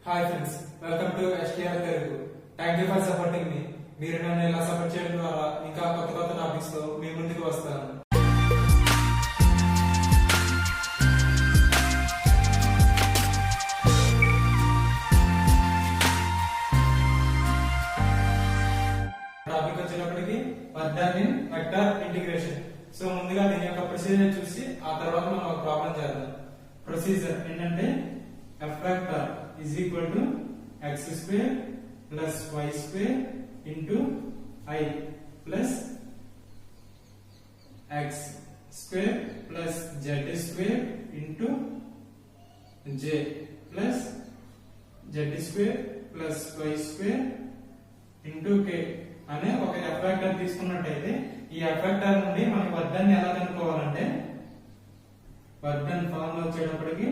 Hi friends, welcome to STR Telugu. Thank you for supporting me. మీరు నన్ను ఇలా support చేయడం ద్వారా ఇంకా కొత్త కొత్త టాపిక్స్ తో మీ ముందుకు వస్తాను. టాపిక్ వచ్చేటప్పటికి work in vector integration. So ముందుగా దీని యొక్క ప్రొసీజర్ చూసి ఆ తర్వాత మనం ఒక ప్రాబ్లం చేద్దాం. ప్రొసీజర్ ఏంటంటే f vector is equal to x square plus y square into I plus x square plus z square into j plus z square plus y square into k అనే ఒక f vector తీసుకున్నట్టయితే ఈ f vector నుండి మనం వర్గాన్ని ఎలా కనుక్కోవాలంటే వర్గం formula వచ్చేటప్పటికి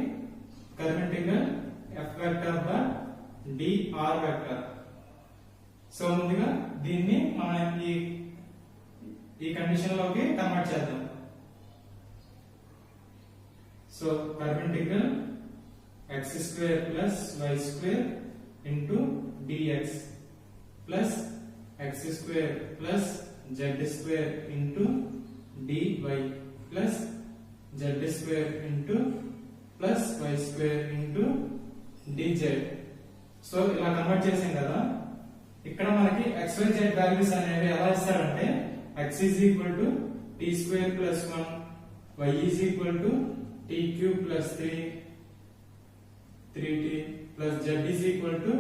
curve integral f vector by dr vector. So ముందుగా దీన్ని మనం ఈ కండిషన్ లోకి కన్వర్ట్ చేద్దాం. So curve integral x square plus y square into dx plus x square plus z square into dy plus z square into plus y square into dz. So ఇలా convert చేసాం కదా. ఇక్కడ మనకి xyz values అనేవి ఎలా ఇస్తారంటే x is equal to t square plus 1, y is equal to t cube plus 3t plus z is equal to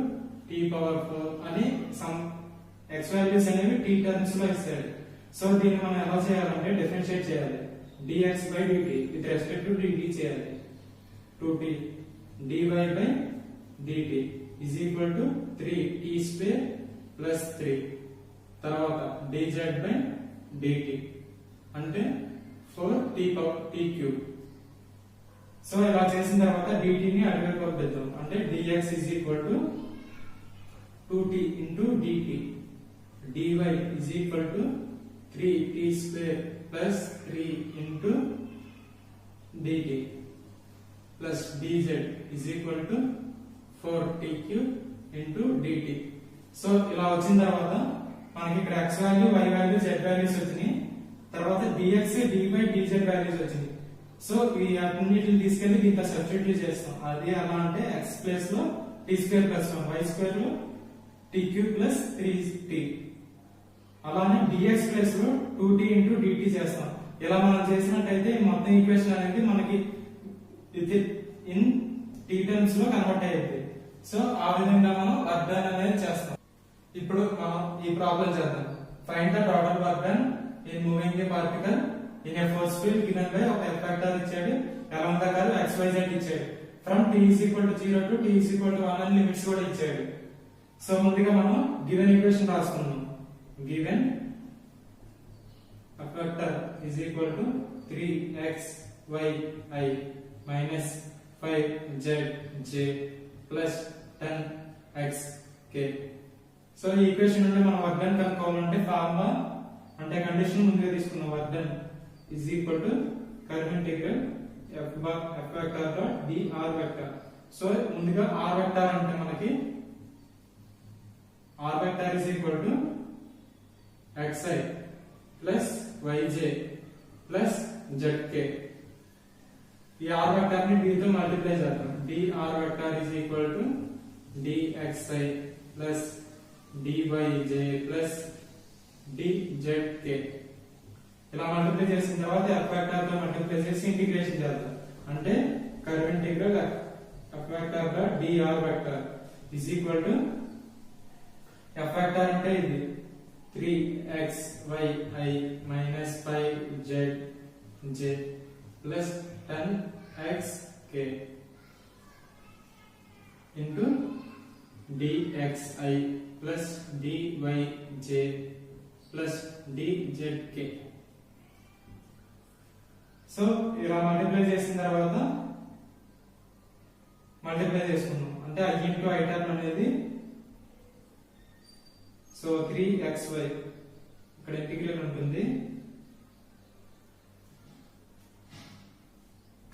t power 4 అని some x values అనేవి t టర్మ్స్ లో ఇస్తాడు. సో దీన్ని మనం ఎలా చేయాలంటే డిఫరెన్షియేట్ చేయాలి. dx by dt with respect to dt చేయాలి. 2t dy by dt is equal to 3t square plus 3 తర్వాత dz by dt అంటే 4t power t cube. So ఇలా చేసిన తర్వాత dt ని అటువైపు పంపిద్దాం. అంటే dx is equal to 2t into dt dy is equal to 3t square plus 3 into dt plus dz is equal to 4t cube into dt. So ఇలా వచ్చిన తర్వాత మనకి ఇక్కడ x value y value z values వచ్చినాయి. తర్వాత dx dy dz values వచ్చినాయి. So ఈ అన్నిటిని తీసుకెళ్లి దీంతో సబ్స్టిట్యూట్ చేస్తాం. అది ఎలా అంటే x ప్లేస్ లో t square plus 1, y square లో t క్యూబ్ ప్లస్ 3t, అలానే dx ప్లేస్ లో 2t into dt చేస్తాం. ఇలా మనం చేసినట్టయితే మొత్తం ఈక్వేషన్ అనేది మనకి ఇన్ t టర్మ్స్ లో కన్వర్ట్ అయ్యింది. సో ఆ విధంగా మనం వర్క్ అనేది చేస్తాం. ఇప్పుడు మనం ఈ ప్రాబ్లం చేద్దాం. Find the total work done in moving A particle in a force field given by ఒక f వెక్టర్ ఇచ్చాడు, ఎలమెంట్ కర్వ్ xyz ఇచ్చాడు. From t is equal to 0 to t is equal to 1 అని limits కూడా ఇచ్చాడు. So ముందుగా మనం given equation రాసుకుందాం. Given f vector is equal to 3xyi minus 5zj plus 10xk. So ఈ equation నుండి మనం వర్క్ డన్ కనుక్కోవాలంటే ఫార్ములా అంటే కండిషన్ ముందుగా తీసుకున్నాం. Work done is equal to curve integral f vector dot dr vector. So ముందుగా r vector అంటే మనకి r vector is equal to xi plus yj plus zk. ఈ r vector ని d తో multiply చేద్దాం. dr vector is equal to dxi plus dyj plus dzk. ఇలా multiply చేసిన తర్వాత f vector తో మల్టిప్లై చేసి ఇంటిగ్రేషన్ చేద్దాం. అంటే curve integral f vector dot dr vector is equal to f vector అంటే ఇది 3xyi minus 5zj plus 10xk into dxi plus dyj plus dzk. So ఇలా మల్టిప్లై చేసిన తర్వాత మల్టిప్లై చేసుకున్నాం. అంటే i into i టర్మ్ అనేది సో 3xy ఇక్కడ integral ఉంటుంది.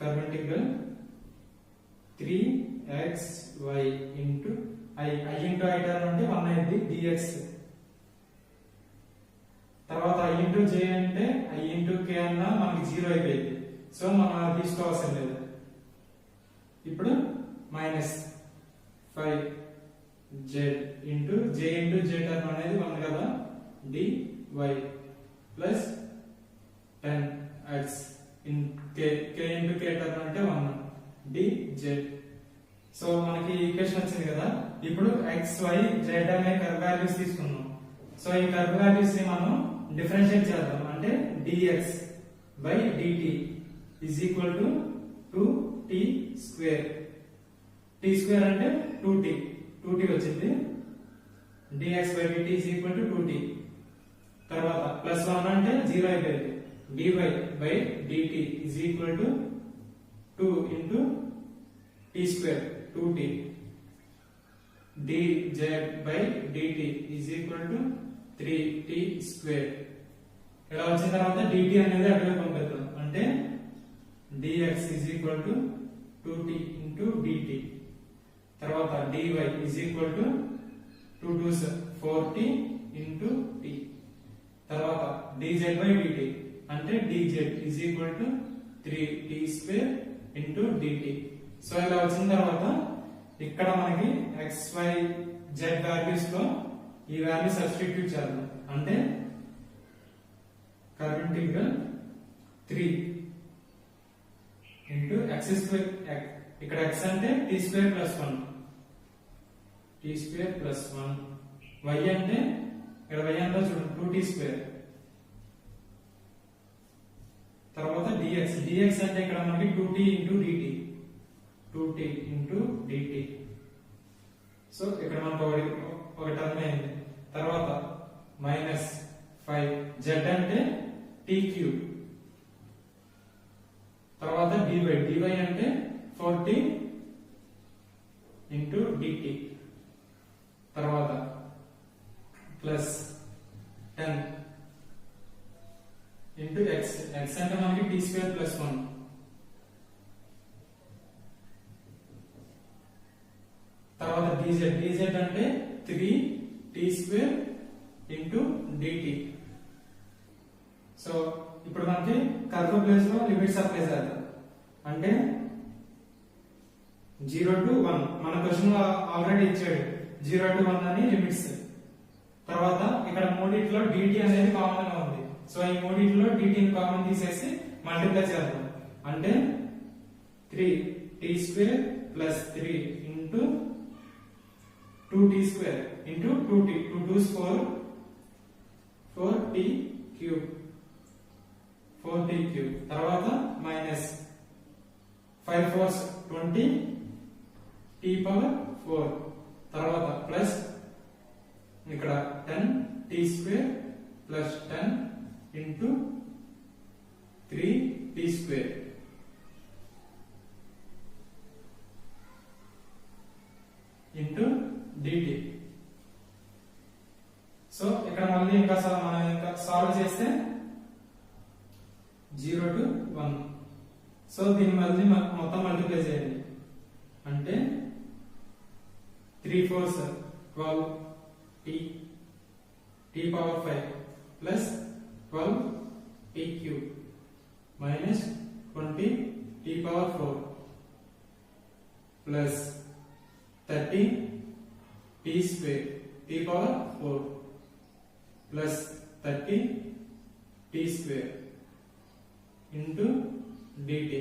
Curve integral 3xy into i into i term అంటే 1 అయింది dx. తర్వాత i ఇంటూ j అంటే i ఇంటూ k అన్నా మనకి 0 అయిపోయింది. సో మనం అది తీసుకోవాల్సిన లేదు. ఇప్పుడు minus 5z into j term అనేది 1 కదా dy plus 10x in k into k term అంటే 1 dz. సో మనకి ఈక్వేషన్ వచ్చింది కదా. ఇప్పుడు x y z అనే కర్వ్ వాల్యూస్ తీసుకున్నాం. సో ఈ కర్వ్ వాల్యూస్ ని మనం డిఫరెన్షియేట్ చేద్దాం. అంటే dx by dt is equal to 2t square. t square అంటే 2t వచ్చింది. dx by dt is equal to 2t. తర్వాత ప్లస్ 1 అంటే 0 అయిపోయింది. dy by dt is equal to 2 into t square 2t. dz by dt is equal to 3t square. ఇలా వచ్చిన తర్వాత dt అనేది అటువైపు పంపిద్దాం. అంటే dx is equal to 2t into dt. తర్వాత dy is equal to 2 2s 4t into t. తర్వాత dz by dt అంటే dz is equal to 3t square into dt. So ఇలా వచ్చిన తర్వాత ఇక్కడ మనకి x y z వాల్యూస్ లో ఈ వాల్యూ సబ్స్టిట్యూట్ చేద్దాం. అంటే curve integral 3 into x square. ఇక్కడ x అంటే t square plus 1 t square plus 1. y అంటే ఇక్కడ y అంతా చూడండి 2t square. తర్వాత dx అంటే ఇక్కడ మనకి 2t into dt 2t into dt. So ఇక్కడ మనకు ఒక టర్మ్ అయింది. తర్వాత మైనస్ 5 z అంటే t క్యూబ్. తర్వాత dy అంటే 4t into dt. తర్వాత ప్లస్ 10 into x అంటే మనకి t square plus 1. తర్వాత dz అంటే 3t square into dt. So ఇప్పుడు మనకి కర్వ్ ప్లేస్ లో లిమిట్స్ అప్లై చేద్దాం. అంటే 0 to 1 మన క్వశ్చన్ ఆల్రెడీ ఇచ్చాడు 0 to 1 అని లిమిట్స్. తర్వాత ఇక్కడ మూడిట్లో dt అనేది కామన్ గా ఉంది. సో ఈ మూడిట్లో dt ని కామన్ తీసేసి మల్టిప్లై చేద్దాం. అంటే 3t square plus 3 into 2t square into 2t 2 2s 4t cube 4t cube. తర్వాత మైనస్ 5 4s 20 t పవర్ 4. తర్వాత ప్లస్ ఇక్కడ 10t square plus 10 into 3t square into dt. So ఇక్కడ మళ్ళీ మనం ఇంకా సాల్వ్ చేస్తే 0 to 1. సో దీన్ని మళ్ళీ మొత్తం మల్టిప్లై చేయండి. అంటే 3 4s 12t t power 5 plus 12t cube minus 20 t power 4 plus 30 t square t power 4 plus 30 t square into dt.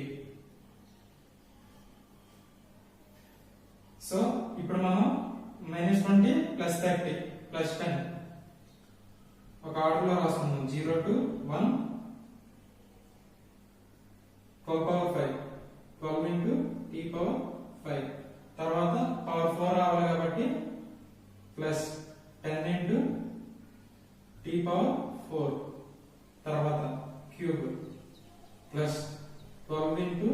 So ఇప్పుడు మనం -20 plus 30 plus 10 ఒక ఆర్డర్ లో రాసుకుందాం. 0 to 1 12 power 5 12 into t power 5. తర్వాత పవర్ 4 రావాలి కాబట్టి plus 10 into t power 4. తర్వాత cube plus 12 into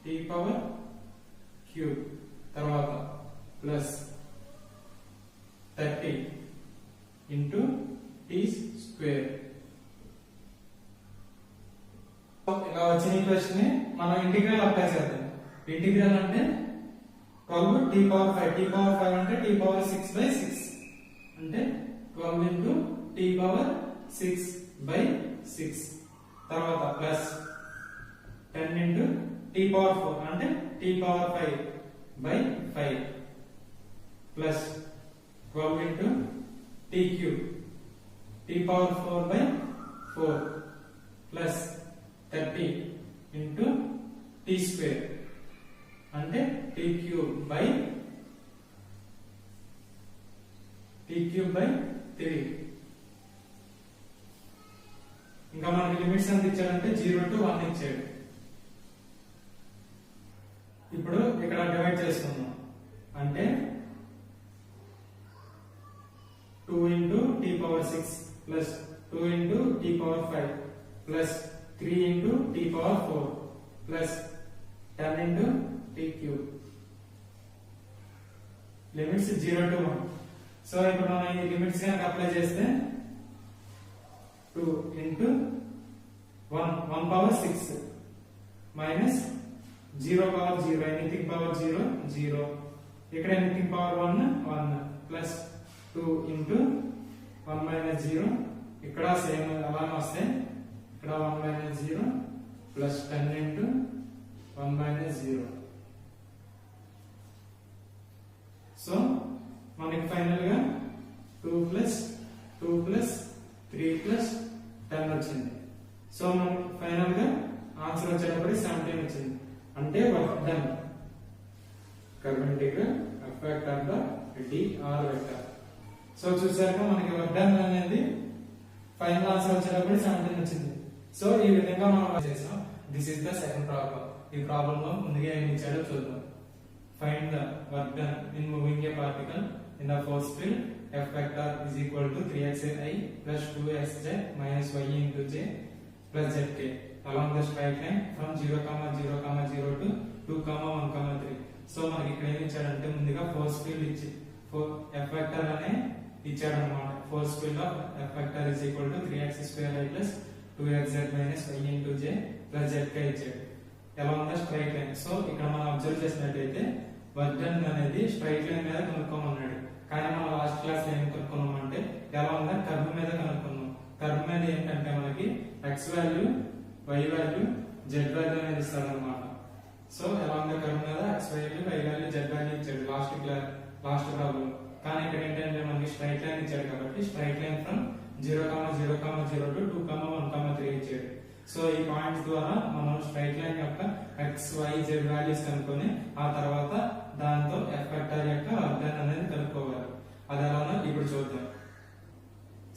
t power cube. తర్వాత plus 30 into t square. ఇలా వచ్చిన ఈక్వేషన్ ని మనం ఇంటిగ్రల్ అప్లై చేద్దాం. ఇంటిగ్రల్ అంటే 12 t power 5, t power 5 అంటే t power 6 by 6 అంటే 12 into t power 6 by 6 తర్వాత ప్లస్ 10 into t power 4 అంటే t power 5 by 5 plus 12 into t cube t power 4 by 4 plus 30 into t square అంటే t cube by 3 ఇంకా మనకి limits ఎంత ఇచ్చాడంటే 0 to 1 ఇచ్చాడు. ఇప్పుడు ఇక్కడ డివైడ్ చేసుకుందాం అంటే 2 into t power 6 plus 2 into t power 5 plus 3 into t power 4 plus 10 into t cube. Limits 0 to 1. So ఇప్పుడు మనం ఈ లిమిట్స్ కనుక అప్లై చేస్తే 2 into 1 power 6 minus 0 power 0 anything power 0 0 ఇక్కడ anything power 1 1 plus 2 into 1 minus 0 ఇక్కడ same అలానే వస్తే ఇక్కడ 1 minus 0 plus 10 into 1 minus 0. So మనకి ఫైనల్ గా 2 plus 2 plus 3 plus 10 వచ్చింది. సో మనకి ఫైనల్ గా ఆన్సర్ వచ్చేటప్పటికి 17 వచ్చింది. అంటే work done curve integral effect of the dr vector. So చూసాక మనకి వర్క్ డన్ అనేది ఫైనల్ ఆన్సర్ వచ్చేటప్పటికి 17 వచ్చింది. సో ఈ విధంగా మనం చేసాం. This is the second problem. ఈ ప్రాబ్లం లో ముందుగా ఏం ఇచ్చాడో చూద్దాం. Find the work done in moving A particle in the force field F vector is equal to 3xi plus 2xj minus y into j plus zk along the straight line from 0, 0, 0 to 2, 1, 3. So మనకి ఇక్కడ ఏం ఇచ్చాడంటే ముందుగా force field ఇచ్చి F vector అనే ఇచ్చాడు అన్నమాట. Force field of F vector is equal to 3x² plus 2xz minus y into j plus zk ఇచ్చాడు along the straight line. So ఇక్కడ మనం అబ్జర్వ్ చేసినట్లయితే వర్క్ డన్ అనేది స్ట్రైట్ లైన్ మీద కనుక్కోమన్నాడు. కానీ మనం లాస్ట్ క్లాస్ లో ఏం కనుక్కున్నాం అంటే ఎలా ఉందా కర్వ్ మీద కనుక్కున్నాం. కర్వ్ మీద ఏంటంటే మనకి x value y value z value అనేది ఇస్తాడు అనమాట. సో ఎలా ఉందా కర్వ్ మీద x value y value z value ఇచ్చాడు లాస్ట్ ప్రాబ్లం. కానీ ఇక్కడ ఏంటంటే మనకి స్ట్రైట్ లైన్ ఇచ్చాడు కాబట్టి స్ట్రైట్ లైన్ ఫ్రమ్ 0, 0, 0 to 2, 1, 3 ఇచ్చాడు. సో ఈ పాయింట్స్ ద్వారా మనం స్ట్రైట్ లైన్ యొక్క x y z వాల్యూస్ కనుక్కొని ఆ తర్వాత దాంతో F vector యొక్క వర్క్ డన్ అనేది కనుక్కోవాలి. అది ఎలానో ఇప్పుడు చూద్దాం.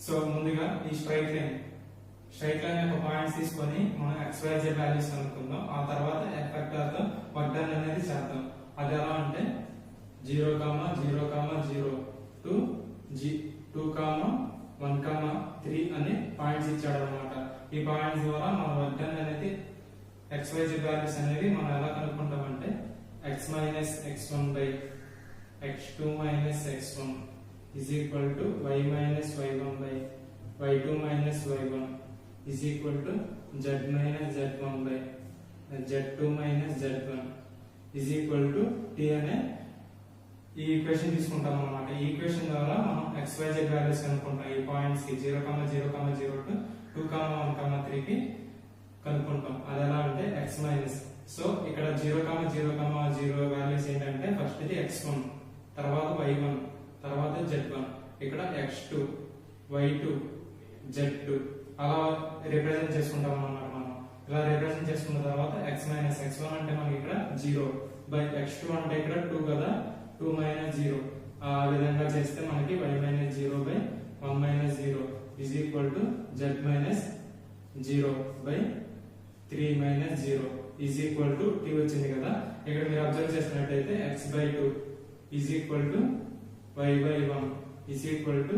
సో ముందుగా ఈ స్ట్రైట్ లైన్ యొక్క పాయింట్స్ తీసుకొని మనం x y z వాల్యూస్ కనుక్కుందాం. ఆ తర్వాత F vector తో వర్క్ డన్ అనేది చేద్దాం. అది ఎలా అంటే 0, 0, 0 to 2, 1, 3 అనే పాయింట్స్ ఇచ్చాడు అన్నమాట. ఈ పాయింట్స్ ద్వారా మన వర్క్ డన్ అనేది x y z వాల్యూస్ అనేవి మనం ఎలా కనుక్కుంటామంటే x minus x1 by x2 minus x1 is equal to y minus y1 by y2 minus y1 is equal to z minus z1 by z2 minus z1 is equal to t అనే ఈ equation తీసుకుంటాం అన్నమాట. ఈ equation ద్వారా మనం xyz values కనుక్కుంటాం. ఈ points కి 0, 0, 0 to 2, 1, 3 కి కనుక్కుంటాం. అది ఎలా అంటే x మైనస్. సో ఇక్కడ 0, 0, 0 వాల్యూస్ ఏంటంటే ఫస్ట్ ఇది x1 తర్వాత y1 తర్వాత z1 ఇక్కడ x2 y2 z2 అలా రిప్రజెంట్ చేసుకుంటాం అన్నమాట. మనం ఇలా రిప్రజెంట్ చేసుకున్న తర్వాత x మైనస్ x1 అంటే మనకి ఇక్కడ 0 బై x2 అంటే ఇక్కడ 2 కదా 2 మైనస్ 0 ఆ విధంగా చేస్తే మనకి y minus 0 by 1 minus 0 is equal to z minus 0 by 3 minus 0 is equal to t వచ్చింది కదా. ఇక్కడ మీరు అబ్జర్వ్ చేసినట్లయితే x by 2 is equal to y by 1 is equal to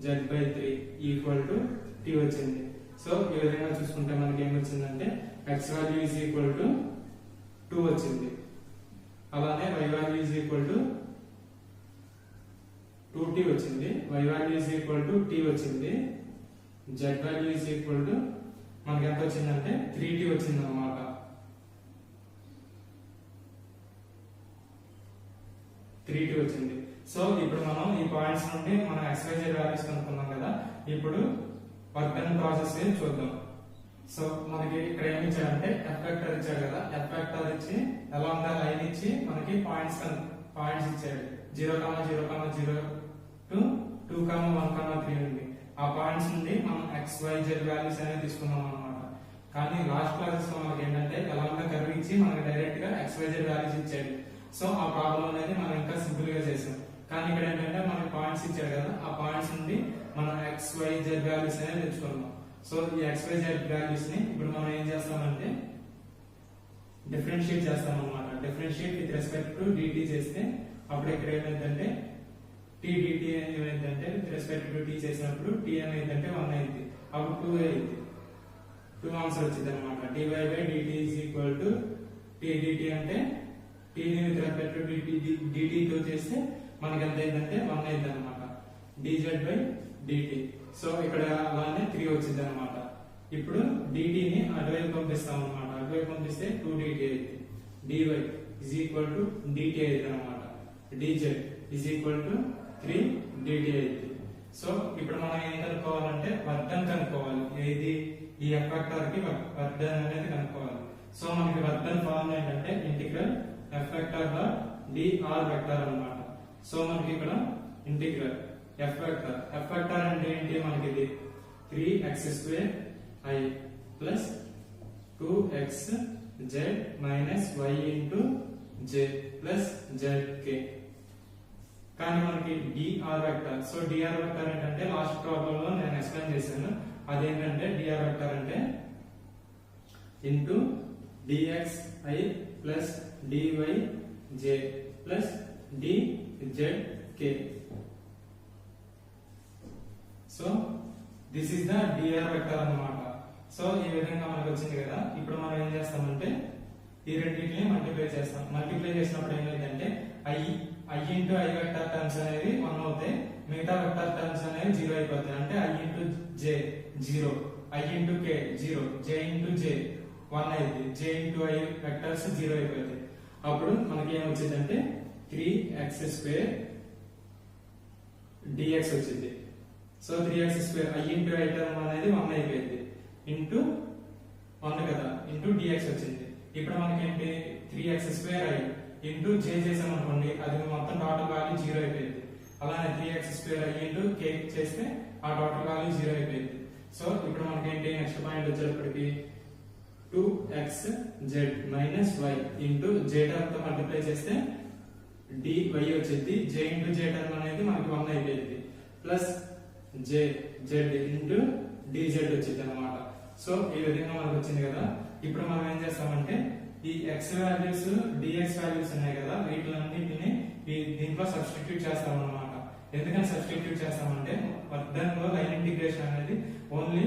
z by 3 equal to t వచ్చింది. So ఈ విధంగా చూసుకుంటే మనకి ఏం వచ్చిందంటే x value is equal to 2 వచ్చింది. అలానే y value is equal to 2t వచ్చింది. y value is equal to t వచ్చింది. z value is equal to మనకి ఎంత వచ్చిందంటే 3t వచ్చింది అన్నమాట. 3t వచ్చింది. సో ఇప్పుడు మనం ఈ పాయింట్స్ నుండి మనం xyz వాల్యూస్ కనుక్కున్నాం కదా, ఇప్పుడు వర్క్ డన్ ప్రాసెస్ చూద్దాం. సో మనకి ఇక్కడ ఏమి ఇచ్చాడంటే f వెక్టర్ ఇచ్చాడు కదా, f వెక్టర్ ఇచ్చి along the లైన్ ఇచ్చి మనకి పాయింట్స్ ఇచ్చాడు 0, 0, 0 to 2, 1, 3 ఉంది. ఆ పాయింట్స్ నుండి మనం xyz వాల్యూస్ అనేది తీసుకున్నాం అన్నమాట. కానీ లాస్ట్ క్లాసెస్ లో మనకి ఏంటంటే along the కర్వ్ ఇచ్చి మనకి డైరెక్ట్ గా xyz వాల్యూస్ ఇచ్చాడు. సో ఆ ప్రాబ్లం అనేది మనం ఇంకా సింపుల్ గా చేసాం. కానీ ఇక్కడ ఏంటంటే మనకి పాయింట్స్ ఇచ్చాడు కదా, ఆ పాయింట్స్ నుండి మనం xyz వాల్యూస్ అనేది తెచ్చుకున్నాం. సో ఈ xyz వాల్యూస్ ని ఇప్పుడు మనం ఏం చేస్తామంటే డిఫరెన్షియేట్ చేస్తాం అన్నమాట. Differentiate with respect to dt చేస్తే అప్పుడు ఇక్కడ ఏమైందంటే t dt ఏమైందంటే విత్ రెస్పెక్ట్ టు t చేసినప్పుడు t ఏమైందంటే 1 అయింది, అప్పుడు 2 అయింది. 2 ఆన్సర్ వచ్చింది అనమాట. dy by dt is equal to t dt అంటే t ని విత్ రెస్పెక్ట్ టు dt తో చేస్తే మనకి ఎంత అయిందంటే 1 అయింది అనమాట. dz by dt. సో ఇక్కడ అలానే 3 వచ్చింది అనమాట. ఇప్పుడు dt ని అటువైపు పంపిస్తాం అనమాట. అటువైపు పంపిస్తే 2dt అయింది. dy is equal to dt అయింది అనమాట. dz is equal to 3dt అయింది. సో ఇప్పుడు మనం ఏం కనుక్కోవాలంటే వర్క్ డన్ కనుక్కోవాలి. ఏది ఈ f వెక్టర్ కి వర్క్ డన్ అనేది కనుక్కోవాలి. సో మనకి వర్క్ డన్ ఫార్ములా ఏంటంటే integral f vector dot dr vector అన్నమాట. సో మనకి ఇక్కడ ఇంటిగ్రల్ f వెక్టర్ అంటే ఏంటి, మనకి ఇది 3x² i plus 2xz minus y into j plus zk. కానీ మనకి dr vector. So dr vector ఏంటంటే లాస్ట్ ప్రాబ్లం లో నేను ఎక్స్ప్లెయిన్ చేశాను. అదేంటంటే dr వెక్టర్ అంటే into dxi plus dyj plus dzk. So this is the dr vector అన్నమాట. So ఈ విధంగా మనకు వచ్చింది కదా. ఇప్పుడు మనం ఏం చేస్తామంటే ఈ రెండింటిని మల్టిప్లై చేస్తాం. మల్టిప్లై చేసినప్పుడు ఏమైందంటే i into i vector terms అనేది 1 అవుతాయి, మిగతా వెక్టర్ టర్మ్స్ అనేవి 0 అయిపోతాయి. అంటే i into j 0, i into k 0, j into j 1 అయింది, j ఇంటూ i వెక్టర్స్ 0 అయిపోతాయి. అప్పుడు మనకి ఏం వచ్చిందంటే 3x² dx వచ్చింది. So 3x² i into i term అనేది 1 అయిపోయింది, ఇంటూ 1 కదా, ఇంటూ dx వచ్చింది. ఇప్పుడు మనకి ఏంటి 3x² i ఇంటూ j చేసాం అనుకోండి, అది మొత్తం టోటల్ వాల్యూ 0 అయిపోయింది. అలానే 3x² i ఇంటూ k చేస్తే ఆ టోటల్ వాల్యూ 0 అయిపోయింది. సో ఇప్పుడు మనకి ఏంటి నెక్స్ట్ పాయింట్ వచ్చేటప్పటికి 2xz minus y into j term తో మల్టిప్లై చేస్తే dy వచ్చింది. j ఇంటూ j టర్మ్ అనేది మనకి 1 అయిపోయింది, ప్లస్ z ఇంటూ dz వచ్చింది అనమాట. సో ఈ విధంగా మనకు వచ్చింది కదా. ఇప్పుడు మనం ఏం చేస్తామంటే ఈ x వాల్యూస్ dx వాల్యూస్ ఉన్నాయి కదా, వీటిలన్నింటినీ దీంట్లో సబ్స్టిట్యూట్ చేస్తాం అన్నమాట. ఎందుకని సబ్స్టిట్యూట్ చేస్తామంటే వర్క్ డన్ లో లైన్ ఇంటిగ్రేషన్ అనేది ఓన్లీ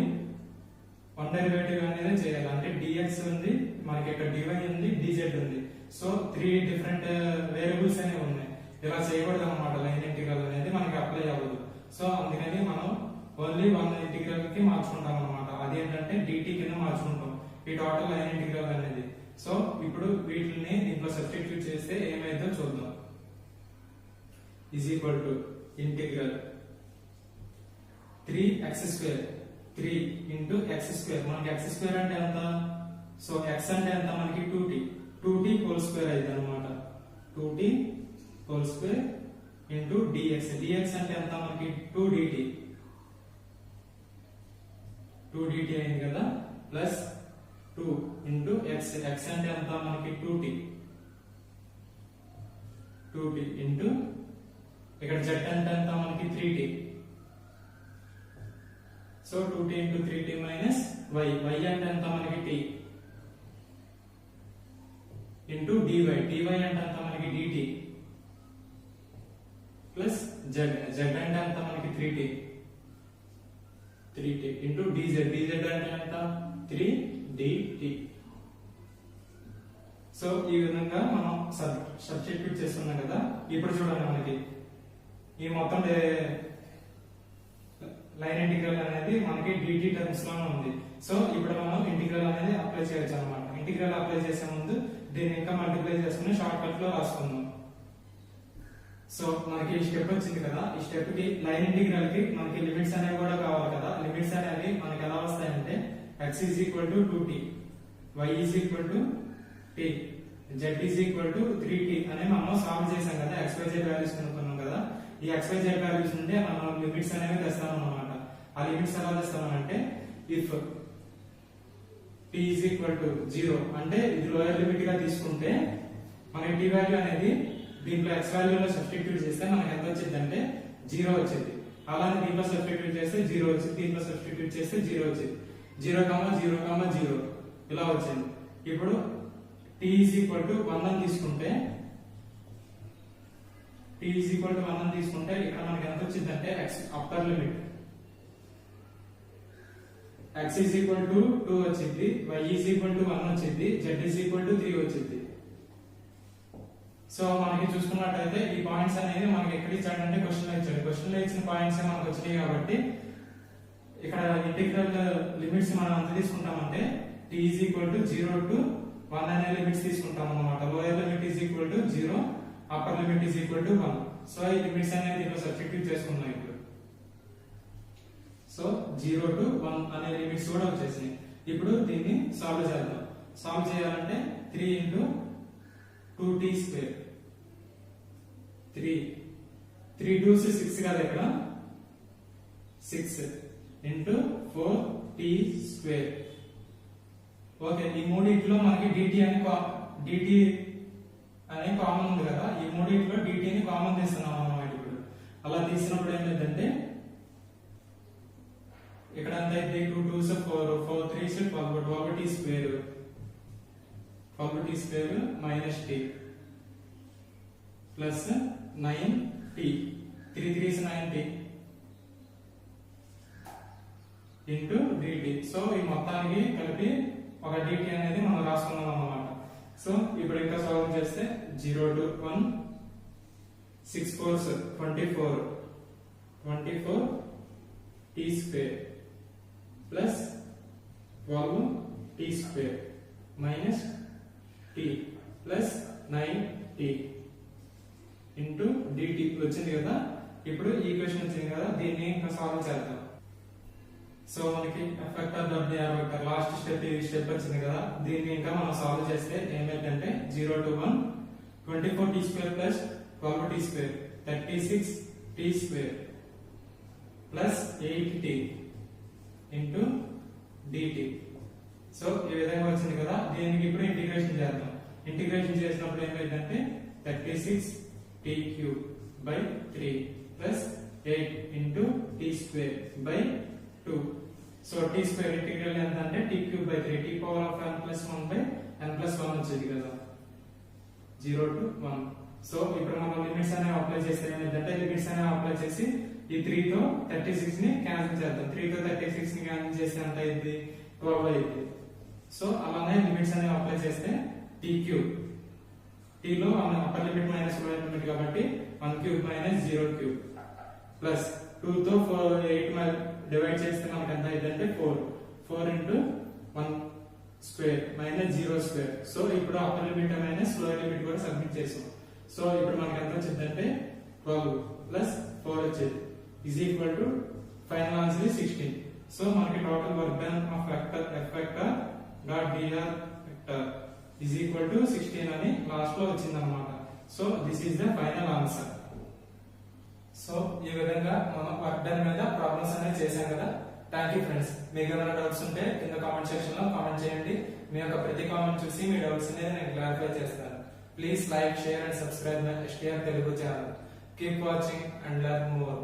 వన్ డెరివేటివ్ అనేది చేయాలి. అంటే dx ఉంది, మనకి ఇక్కడ dy ఉంది, dz ఉంది. సో 3 డిఫరెంట్ వేరియబుల్స్ అనేవి ఉన్నాయి. ఇలా చేయకూడదు అనమాట. లైన్ ఇంటిగ్రల్ అనేది మనకి అప్లై అవ్వదు. సో అందుకని మనం ఓన్లీ వన్ ఇంటిగ్రల్ కి మార్చుకుంటాం అనమాట. అదేంటంటే dt కింద మార్చుకుంటాం ఈ టోటల్ లైన్ ఇంటిగ్రల్ అనేది. సో ఇప్పుడు వీటిని దీంట్లో సబ్స్టిట్యూట్ చేస్తే ఏమైందో చూద్దాం. Is equal to integral 3x², 3 into x². మనకి x² అంటే ఎంత, సో x అంటే ఎంత మనకి 2t హోల్ స్క్వేర్ అయితే అనమాట. 2t whole square into dx. dx అంటే ఎంత మనకి 2dt అయింది కదా, ప్లస్ 2 ఇంటూ x. x అంటే ఎంత మనకి 2t ఇంటూ ఇక్కడ z అంటే ఎంత మనకి 3t. So 2t into 3t minus y. y అంటే ఎంత మనకి t ఇంటూ dy. dy అంటే ఎంత మనకి dt ప్లస్ z. z అంటే ఎంత మనకి 3t ఇంటూ dz. dz అంటే ఎంత 3dt. సో ఈ విధంగా మనం సబ్స్టిట్యూట్ చేస్తున్నాం కదా. ఇప్పుడు చూడండి మనకి ఈ మొత్తం లైన్ ఇంటిగ్రల్ అనేది మనకి dt టర్మ్స్ లో ఉంది. సో ఇప్పుడు మనం ఇంటిగ్రల్ అనేది అప్లై చేయొచ్చు అనమాట. ఇంటిగ్రల్ అప్లై చేసే ముందు దీన్ని ఇంకా మల్టిప్లై చేసుకుని షార్ట్ కట్ లో రాసుకుందాం. సో మనకి ఈ స్టెప్ వచ్చింది కదా, ఈ స్టెప్ కి లైన్ ఇంటిగ్రల్ కి మనకి లిమిట్స్ అనేవి కూడా కావాలి కదా. లిమిట్స్ అనేవి మనకి ఎలా వస్తాయంటే x is equal to 2t, y is equal to t, z is equal to 3t అని మనం సాల్వ్ చేసాం కదా. xyz వాల్యూస్ కనుక్కున్నాం కదా. ఈ xyz వాల్యూస్ నుండి మనం లిమిట్స్ అనేవి తెస్తాం అన్నమాట. ఆ లిమిట్స్ ఎలా తెస్తామంటే if t is equal to 0 అంటే ఇది లోయర్ లిమిట్ గా తీసుకుంటే మనకి t వాల్యూ అనేది దీంట్లో x వాల్యూలో సబ్స్టిట్యూట్ చేస్తే మనకి ఎంత వచ్చిందంటే 0 వచ్చింది. అలానే దీంట్లో సబ్స్టిట్యూట్ చేస్తే 0 వచ్చింది, దీంట్లో సబ్స్టిట్యూట్ చేస్తే 0 వచ్చింది. 0, 0, 0 ఇలా వచ్చింది. ఇప్పుడు t is equal to 1 అని తీసుకుంటే ఇక్కడ మనకి ఎంత వచ్చిందంటే x upper limit x is equal to 2 వచ్చింది, y is equal to 1 వచ్చింది, z is equal to 3 వచ్చింది. సో మనకి చూసుకున్నట్టయితే ఈ పాయింట్స్ అనేది మనకి ఎక్కడ ఇచ్చాడంటే క్వశ్చన్ లో ఇచ్చాడు. క్వశ్చన్ లో ఇచ్చిన పాయింట్స్ మనకు వచ్చినాయి కాబట్టి ఇక్కడ ఇంటిగ్రల్ లిమిట్స్ మనం ఎంత తీసుకుంటామంటే t is equal to 0 to 1 అనే లిమిట్స్ తీసుకుంటాం అన్నమాట. Lower limit is equal to 0, upper limit is equal to 1. So ఈ లిమిట్స్ అనేది దీంట్లో సబ్స్టిట్యూట్ చేసుకున్నాం ఇప్పుడు. సో 0 to 1 అనే లిమిట్స్ కూడా వచ్చేసినాయి. ఇప్పుడు దీన్ని సాల్వ్ చేద్దాం. సాల్వ్ చేయాలంటే 3 into 2t square, 3 2s 6 కదా, ఇక్కడ 6 into 4t square. ఓకే, ఈ మూడింటిలో మనకి dt అనే కామన్ ఉంది కదా. ఈ మూడింటిలో dt ని కామన్ తీస్తున్నాం అన్నమాట. ఇప్పుడు అలా తీసినప్పుడు ఏమైందంటే ఇక్కడ ఎంత అయితే 2 2s 4, 4 3s 12, 12t square, 12t square minus t plus 9t, 3 3s 9t into dt. So ఈ మొత్తానికి కలిపి ఒక dt అనేది మనం రాసుకున్నాం అన్నమాట. సో ఇప్పుడు ఇంకా సాల్వ్ చేస్తే 0 to 1, 6 4s 24, 24t square plus 12t square minus t plus 9t into dt వచ్చింది కదా. ఇప్పుడు ఈక్వేషన్ వచ్చింది కదా, దీన్ని ఇంకా సాల్వ్ చేద్దాం. సో మనకి vector dot dr vector last step ఈ స్టెప్ వచ్చింది కదా. దీన్ని ఇంకా మనం సాల్వ్ చేస్తే ఏమైందంటే 0 to 1, 24t square plus 12t square, 36t square plus 8t into dt. So ఈ విధంగా వచ్చింది కదా. దీనికి ఇప్పుడు ఇంటిగ్రేషన్ చేద్దాం. ఇంటిగ్రేషన్ చేసినప్పుడు ఏమైందంటే 36t cube by 3 plus 8 into t square by 2. So t square integral ఎంత అంటే t cube by 3, t power of n plus 1 by n plus 1 వచ్చింది కదా, 0 to 1. సో ఇప్పుడు మనం లిమిట్స్ అనేవి అప్లై చేస్తే ఏమైందంటే లిమిట్స్ అనేవి అప్లై చేసి ఈ 3 తో 36 ని క్యాన్సిల్ చేద్దాం. 3 తో 36 ని క్యాన్సిల్ చేస్తే ఎంత అయింది, 12 అయింది. సో అలానే లిమిట్స్ అనేవి అప్లై చేస్తే t cube, t లో upper limit minus lower limit కాబట్టి 1 cube minus 0 cube ప్లస్ 2 తో 8 డివైడ్ చేస్తే మనకి ఎంత అయిందంటే 4 into 1 square minus 0 square. So ఇప్పుడు upper limit minus lower limit కూడా సబ్మిట్ చేసాం. సో ఇప్పుడు మనకి ఎంత వచ్చిందంటే 12 plus 4 వచ్చేది is equal to final answer 16. So మనకి total work done of vector f vector dot dr vector is equal to 16 అని లాస్ట్ లో వచ్చింది అన్నమాట. So this is the final answer. So ఈ విధంగా మనం వర్క్ డన్ మీద ప్రాబ్లమ్స్ అనేది చేశాం కదా. Thank you friends. మీకు ఏమైనా డౌట్స్ ఉంటే కింద కామెంట్ సెక్షన్ లో కామెంట్ చేయండి. మీ యొక్క ప్రతి కామెంట్ చూసి మీ డౌట్స్ అనేది నేను క్లారిఫై చేస్తాను. Please like, share and subscribe my STR Telugu channel. Keep watching and learn more.